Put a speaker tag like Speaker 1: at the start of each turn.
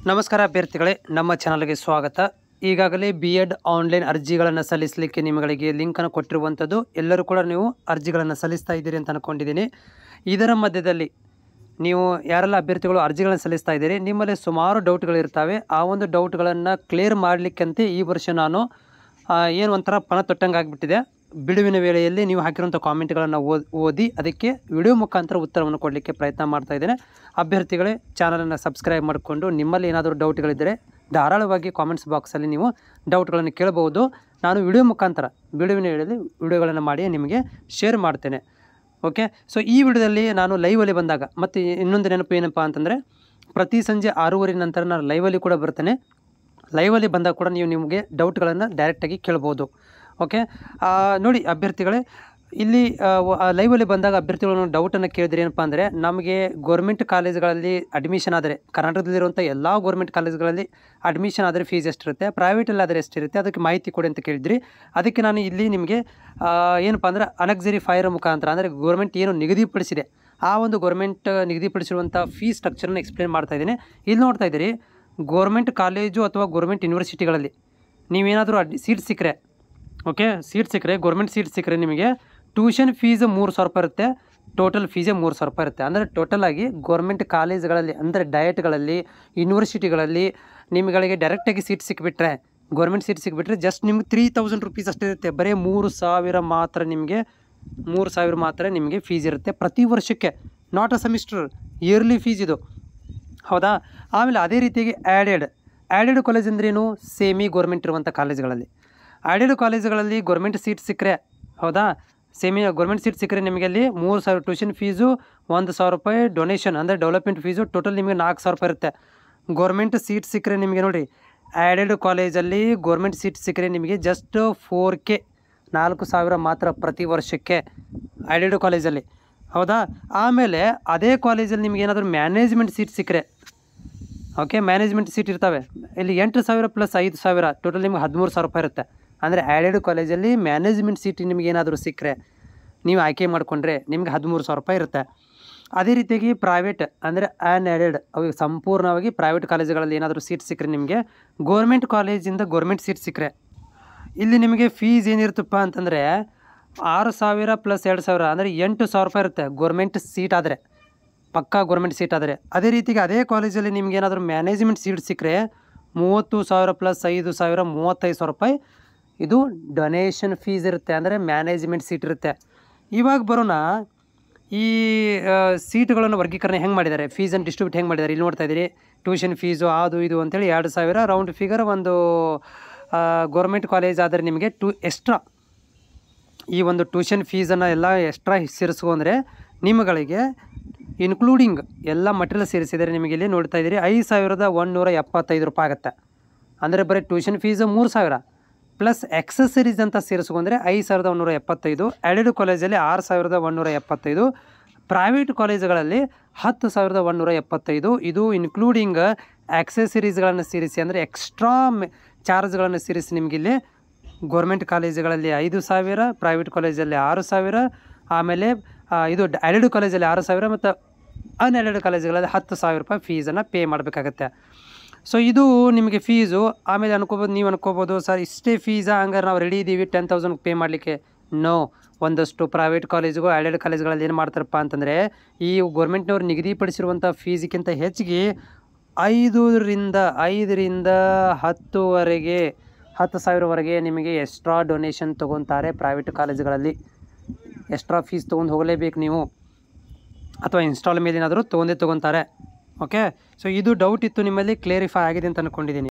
Speaker 1: ನಮಸ್ಕಾರ ಅಭ್ಯರ್ಥಿಗಳೇ, ನಮ್ಮ ಚಾನಲ್ಗೆ ಸ್ವಾಗತ. ಈಗಾಗಲೇ BEd ಆನ್ಲೈನ್ ಅರ್ಜಿಗಳನ್ನು ಸಲ್ಲಿಸಲಿಕ್ಕೆ ನಿಮಗೆ ಲಿಂಕನ್ನು ಕೊಟ್ಟಿರುವಂಥದ್ದು. ಎಲ್ಲರೂ ಕೂಡ ನೀವು ಅರ್ಜಿಗಳನ್ನು ಸಲ್ಲಿಸ್ತಾ ಇದ್ದೀರಿ ಅಂತ ಅಂದ್ಕೊಂಡಿದ್ದೀನಿ. ಇದರ ಮಧ್ಯದಲ್ಲಿ ನೀವು ಯಾರೆಲ್ಲ ಅಭ್ಯರ್ಥಿಗಳು ಅರ್ಜಿಗಳನ್ನು ಸಲ್ಲಿಸ್ತಾ ಇದ್ದೀರಿ, ನಿಮ್ಮಲ್ಲಿ ಸುಮಾರು ಡೌಟ್ಗಳಿರ್ತವೆ. ಆ ಒಂದು ಡೌಟ್ಗಳನ್ನು ಕ್ಲಿಯರ್ ಮಾಡಲಿಕ್ಕಂತೆ ಈ ವರ್ಷ ನಾನು ಏನು ಒಂಥರ ಪಣ ತೊಟ್ಟಂಗೆ ಆಗಿಬಿಟ್ಟಿದೆ. ಬಿಡುವಿನ ವೇಳೆಯಲ್ಲಿ ನೀವು ಹಾಕಿರುವಂಥ ಕಾಮೆಂಟ್ಗಳನ್ನು ಓದಿ ಅದಕ್ಕೆ ವಿಡಿಯೋ ಮುಖಾಂತರ ಉತ್ತರವನ್ನು ಕೊಡಲಿಕ್ಕೆ ಪ್ರಯತ್ನ ಮಾಡ್ತಾ ಇದ್ದೇನೆ. ಅಭ್ಯರ್ಥಿಗಳೇ, ಚಾನಲನ್ನು ಸಬ್ಸ್ಕ್ರೈಬ್ ಮಾಡಿಕೊಂಡು ನಿಮ್ಮಲ್ಲಿ ಏನಾದರೂ ಡೌಟ್ಗಳಿದ್ದರೆ ಧಾರಾಳವಾಗಿ ಕಾಮೆಂಟ್ಸ್ ಬಾಕ್ಸಲ್ಲಿ ನೀವು ಡೌಟ್ಗಳನ್ನು ಕೇಳಬಹುದು. ನಾನು ವಿಡಿಯೋ ಮುಖಾಂತರ ಬಿಡುವಿನ ವೇಳೆಯಲ್ಲಿ ವಿಡಿಯೋಗಳನ್ನು ಮಾಡಿ ನಿಮಗೆ ಶೇರ್ ಮಾಡ್ತೇನೆ. ಓಕೆ, ಸೊ ಈ ವಿಡಿಯೋದಲ್ಲಿ ನಾನು ಲೈವಲ್ಲಿ ಬಂದಾಗ ಮತ್ತು ಇನ್ನೊಂದು ನೆನಪು ಏನಪ್ಪ ಅಂತಂದರೆ, ಪ್ರತಿ ಸಂಜೆ 6:30 ನಂತರ ನಾನು ಲೈವಲ್ಲಿ ಕೂಡ ಬರ್ತೇನೆ. ಲೈವಲ್ಲಿ ಬಂದಾಗ ಕೂಡ ನೀವು ನಿಮಗೆ ಡೌಟ್ಗಳನ್ನು ಡೈರೆಕ್ಟಾಗಿ ಕೇಳ್ಬೋದು. ಓಕೆ, ನೋಡಿ ಅಭ್ಯರ್ಥಿಗಳೇ, ಇಲ್ಲಿ ಲೈವಲ್ಲಿ ಬಂದಾಗ ಅಭ್ಯರ್ಥಿಗಳು ಡೌಟನ್ನು ಕೇಳಿದ್ರೆ ಏನಪ್ಪ ಅಂದರೆ, ನಮಗೆ ಗೋರ್ಮೆಂಟ್ ಕಾಲೇಜುಗಳಲ್ಲಿ ಅಡ್ಮಿಷನ್ ಆದರೆ, ಕರ್ನಾಟಕದಲ್ಲಿರುವಂಥ ಎಲ್ಲ ಗೋರ್ಮೆಂಟ್ ಕಾಲೇಜುಗಳಲ್ಲಿ ಅಡ್ಮಿಷನ್ ಆದರೆ ಫೀಸ್ ಎಷ್ಟಿರುತ್ತೆ, ಪ್ರೈವೇಟಲ್ಲಾದರೆ ಎಷ್ಟಿರುತ್ತೆ, ಅದಕ್ಕೆ ಮಾಹಿತಿ ಕೊಡಿ ಅಂತ ಕೇಳಿದ್ರಿ. ಅದಕ್ಕೆ ನಾನು ಇಲ್ಲಿ ನಿಮಗೆ ಏನಪ್ಪ ಅಂದರೆ ಅನಕ್ಸರಿ ಫೈರ್ ಮುಖಾಂತರ, ಅಂದರೆ ಗೋರ್ಮೆಂಟ್ ಏನು ನಿಗದಿಪಡಿಸಿದೆ ಆ ಒಂದು ಗೋರ್ಮೆಂಟ್ ನಿಗದಿಪಡಿಸಿರುವಂಥ ಫೀಸ್ ಸ್ಟ್ರಕ್ಚರನ್ನು ಎಕ್ಸ್ಪ್ಲೇನ್ ಮಾಡ್ತಾ ಇದ್ದೀನಿ. ಇಲ್ಲಿ ನೋಡ್ತಾ ಇದ್ದೀರಿ, ಗೋರ್ಮೆಂಟ್ ಕಾಲೇಜು ಅಥವಾ ಗೋರ್ಮೆಂಟ್ ಯೂನಿವರ್ಸಿಟಿಗಳಲ್ಲಿ ನೀವೇನಾದರೂ ಸೀಟ್ ಸಿಕ್ಕರೆ, ಓಕೆ, ಸೀಟ್ ಸಿಕ್ಕರೆ, ಗೋರ್ಮೆಂಟ್ ಸೀಟ್ ಸಿಕ್ಕರೆ ನಿಮಗೆ ಟ್ಯೂಷನ್ ಫೀಸ್ 3,000 ರೂಪಾಯಿ ಇರುತ್ತೆ. ಟೋಟಲ್ ಫೀಸೇ 3,000 ರೂಪಾಯಿ ಇರುತ್ತೆ. ಅಂದರೆ ಟೋಟಲಾಗಿ ಗೋರ್ಮೆಂಟ್ ಕಾಲೇಜ್ಗಳಲ್ಲಿ, ಅಂದರೆ ಡಯಟ್ಗಳಲ್ಲಿ, ಯೂನಿವರ್ಸಿಟಿಗಳಲ್ಲಿ ನಿಮಗೆ ಡೈರೆಕ್ಟಾಗಿ ಸೀಟ್ ಸಿಕ್ಕಿಬಿಟ್ರೆ, ಗೋರ್ಮೆಂಟ್ ಸೀಟ್ ಸಿಕ್ಕಿಬಿಟ್ರೆ ಜಸ್ಟ್ ನಿಮ್ಗೆ 3,000 ರೂಪೀಸ್ ಅಷ್ಟೇ ಇರುತ್ತೆ. ಬರೀ 3,000 ಮಾತ್ರ ನಿಮಗೆ 3,000 ಮಾತ್ರ ನಿಮಗೆ ಫೀಸ್ ಇರುತ್ತೆ ಪ್ರತಿ ವರ್ಷಕ್ಕೆ. Not a semester, yearly fees ಇದು, ಹೌದಾ. ಆಮೇಲೆ ಅದೇ ರೀತಿಯಾಗಿ ಆ್ಯಡೆಡ್ ಕಾಲೇಜ್ ಅಂದ್ರೇನು, ಸೇಮಿ ಗೋರ್ಮೆಂಟ್ ಇರುವಂಥ ಕಾಲೇಜ್ಗಳಲ್ಲಿ, ಆ್ಯಡೆಡ್ ಕಾಲೇಜುಗಳಲ್ಲಿ ಗೋರ್ಮೆಂಟ್ ಸೀಟ್ ಸಿಕ್ಕರೆ, ಹೌದಾ, ಸೇಮಿ ಗೋರ್ಮೆಂಟ್ ಸೀಟ್ ಸಿಕ್ಕರೆ ನಿಮಗೆ ಅಲ್ಲಿ 3,000 ಟ್ಯೂಷನ್ ಫೀಸು, 1,000 ರೂಪಾಯಿ ಡೊನೇಷನ್ ಅಂದರೆ ಡೆವಲಪ್ಮೆಂಟ್ ಫೀಸು, ಟೋಟಲ್ ನಿಮಗೆ 4,000 ರೂಪಾಯಿ ಇರುತ್ತೆ. ಗೋರ್ಮೆಂಟ್ ಸೀಟ್ ಸಿಕ್ಕರೆ ನಿಮಗೆ ನೋಡಿ, ಆ್ಯಡೆಡ್ ಕಾಲೇಜಲ್ಲಿ ಗೋರ್ಮೆಂಟ್ ಸೀಟ್ ಸಿಕ್ಕರೆ ನಿಮಗೆ ಜಸ್ಟ್ 4K 4,000 ಮಾತ್ರ ಪ್ರತಿ ವರ್ಷಕ್ಕೆ ಆ್ಯಡೆಡ್ ಕಾಲೇಜಲ್ಲಿ, ಹೌದಾ. ಆಮೇಲೆ ಅದೇ ಕಾಲೇಜಲ್ಲಿ ನಿಮ್ಗೆ ಏನಾದರೂ ಮ್ಯಾನೇಜ್ಮೆಂಟ್ ಸೀಟ್ ಸಿಕ್ಕರೆ, ಓಕೆ, ಮ್ಯಾನೇಜ್ಮೆಂಟ್ ಸೀಟ್ ಇರ್ತವೆ, ಇಲ್ಲಿ 8,000 + 5,000 ಟೋಟಲ್ ನಿಮ್ಗೆ 13,000 ರೂಪಾಯಿ ಇರುತ್ತೆ. ಅಂದರೆ ಆ್ಯಡೆಡ್ ಕಾಲೇಜಲ್ಲಿ ಮ್ಯಾನೇಜ್ಮೆಂಟ್ ಸೀಟ್ ನಿಮಗೆ ಏನಾದರೂ ಸಿಕ್ಕರೆ, ನೀವು ಆಯ್ಕೆ ಮಾಡಿಕೊಂಡ್ರೆ ನಿಮ್ಗೆ 13,000 ರೂಪಾಯಿ ಇರುತ್ತೆ. ಅದೇ ರೀತಿಯಾಗಿ ಪ್ರೈವೇಟ್ ಅಂದರೆ ಅನ್ಎಡೆಡ್, ಅವು ಸಂಪೂರ್ಣವಾಗಿ ಪ್ರೈವೇಟ್ ಕಾಲೇಜುಗಳಲ್ಲಿ ಏನಾದರೂ ಸೀಟ್ ಸಿಕ್ಕರೆ, ನಿಮಗೆ ಗೋರ್ಮೆಂಟ್ ಕಾಲೇಜಿಂದ ಗೋರ್ಮೆಂಟ್ ಸೀಟ್ ಸಿಕ್ಕರೆ ಇಲ್ಲಿ ನಿಮಗೆ ಫೀಸ್ ಏನಿರುತ್ತಪ್ಪ ಅಂತಂದರೆ 6,000 + 2,000 ಅಂದರೆ 8,000 ರೂಪಾಯಿ ಇರುತ್ತೆ ಗೋರ್ಮೆಂಟ್ ಸೀಟ್ ಆದರೆ, ಪಕ್ಕಾ ಗೋರ್ಮೆಂಟ್ ಸೀಟ್ ಆದರೆ. ಅದೇ ರೀತಿಗೆ ಅದೇ ಕಾಲೇಜಲ್ಲಿ ನಿಮ್ಗೆ ಏನಾದರೂ ಮ್ಯಾನೇಜ್ಮೆಂಟ್ ಸೀಟ್ ಸಿಕ್ಕರೆ 30,000 + 5,000 35,000 ರೂಪಾಯಿ ಇದು ಡೊನೇಷನ್ ಫೀಸ್ ಇರುತ್ತೆ, ಅಂದರೆ ಮ್ಯಾನೇಜ್ಮೆಂಟ್ ಸೀಟ್ ಇರುತ್ತೆ. ಇವಾಗ ಬರೋಣ, ಈ ಸೀಟುಗಳನ್ನು ವರ್ಗೀಕರಣ ಹೆಂಗೆ ಮಾಡಿದ್ದಾರೆ, ಫೀಸನ್ನು ಡಿಸ್ಟ್ರಿಬ್ಯೂಟ್ ಹೆಂಗೆ ಮಾಡಿದ್ದಾರೆ. ಇಲ್ಲಿ ನೋಡ್ತಾ ಇದ್ದೀರಿ, ಟ್ಯೂಷನ್ ಫೀಸು ಅದು ಇದು ಅಂತೇಳಿ 2,000 ರೌಂಡ್ ಫಿಗರ್. ಒಂದು ಗೋರ್ಮೆಂಟ್ ಕಾಲೇಜ್ ಆದರೆ ನಿಮಗೆ ಎಕ್ಸ್ಟ್ರಾ ಈ ಒಂದು ಟ್ಯೂಷನ್ ಫೀಸನ್ನು ಎಲ್ಲ ಎಕ್ಸ್ಟ್ರಾ ಸೇರಿಸ್ಕೊಂಡ್ರೆ ನಿಮ್ಮಗಳಿಗೆ ಇನ್ಕ್ಲೂಡಿಂಗ್ ಎಲ್ಲ ಮಟೀರಿಯಲ್ ಸೇರಿಸಿದರೆ ನಿಮಗೆ ಇಲ್ಲಿ ನೋಡ್ತಾ ಇದ್ದೀರಿ 5,175 ರೂಪಾಯಿ ಆಗುತ್ತೆ. ಅಂದರೆ ಬರೀ ಟ್ಯೂಷನ್ ಫೀಸು 3,000 ಪ್ಲಸ್ ಎಕ್ಸಸರೀಸ್ ಅಂತ ಸೇರಿಸ್ಕೊಂಡ್ರೆ 5,175. ಆ್ಯಡೆಡ್ ಕಾಲೇಜಲ್ಲಿ 6,175, ಪ್ರೈವೇಟ್ ಕಾಲೇಜುಗಳಲ್ಲಿ 10,175. ಇದು ಇನ್ಕ್ಲೂಡಿಂಗ್ ಆಕ್ಸೆಸರೀಸ್ಗಳನ್ನು ಸೇರಿಸಿ, ಅಂದರೆ ಎಕ್ಸ್ಟ್ರಾ ಚಾರ್ಜ್ಗಳನ್ನು ಸೇರಿಸಿ ನಿಮಗೆ ಇಲ್ಲಿ ಗೋರ್ಮೆಂಟ್ ಕಾಲೇಜುಗಳಲ್ಲಿ 5,000, ಪ್ರೈವೇಟ್ ಕಾಲೇಜಲ್ಲಿ 6,000, ಆಮೇಲೆ ಇದು ಆ್ಯಡೆಡ್ ಕಾಲೇಜಲ್ಲಿ 6,000 ಮತ್ತು ಅನ್ಎಡೆಡ್ ಕಾಲೇಜುಗಳಲ್ಲಿ 10,000 ರೂಪಾಯಿ ಫೀಸನ್ನು ಪೇ ಮಾಡಬೇಕಾಗತ್ತೆ. ಸೊ ಇದು ನಿಮಗೆ ಫೀಸು. ಆಮೇಲೆ ನೀವು ಅನ್ಕೋಬೋದು, ಸರ್ ಇಷ್ಟೇ ಫೀಸಾ, ಹಂಗಾರೆ ನಾವು ರೆಡಿ ಇದ್ದೀವಿ 10,000 ಪೇ ಮಾಡಲಿಕ್ಕೆ. ನೋ, ಒಂದಷ್ಟು ಪ್ರೈವೇಟ್ ಕಾಲೇಜುಗಳು ಆ್ಯಡೆಡ್ ಕಾಲೇಜುಗಳಲ್ಲಿ ಏನು ಮಾಡ್ತಾರಪ್ಪ ಅಂತಂದರೆ, ಈ ಗೋರ್ಮೆಂಟ್ನವ್ರು ನಿಗದಿಪಡಿಸಿರುವಂಥ ಫೀಸಿಗಿಂತ ಹೆಚ್ಚಿಗೆ 5,000 10ವರೆಗೆ 10,000ವರೆಗೆ ನಿಮಗೆ ಎಕ್ಸ್ಟ್ರಾ ಡೊನೇಷನ್ ತೊಗೊತಾರೆ ಪ್ರೈವೇಟ್ ಕಾಲೇಜುಗಳಲ್ಲಿ. ಎಕ್ಸ್ಟ್ರಾ ಫೀಸ್ ತೊಗೊಂಡು ಹೋಗಲೇಬೇಕು ನೀವು, ಅಥವಾ ಇನ್ಸ್ಟಾಲ್ ಮೇಲೆ ಏನಾದರೂ ತೊಗೊಂತಾರೆ. ಓಕೆ, ಸೊ ಇದು ಡೌಟ್ ಇತ್ತು ನಿಮ್ಮಲ್ಲಿ, ಕ್ಲಿಯರಿಫೈ ಆಗಿದೆ ಅಂತ ಅಂದ್ಕೊಂಡಿದ್ದೀನಿ.